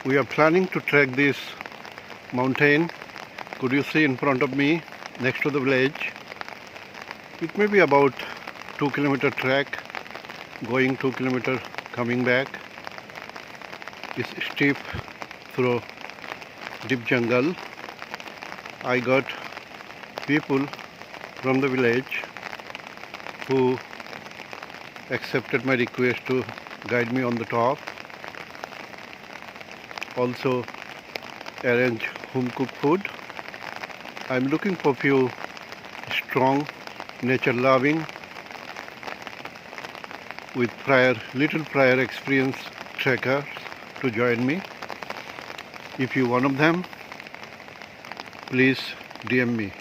We are planning to trek this mountain. Could you see in front of me, next to the village? It may be about 2-kilometer trek, going 2 kilometers, coming back. It's steep through deep jungle. I got people from the village who accepted my request to guide me on the top. Also arrange home cooked food. I'm looking for few strong, nature loving, with little prior experience trekkers to join me. If you're one of them, please DM me.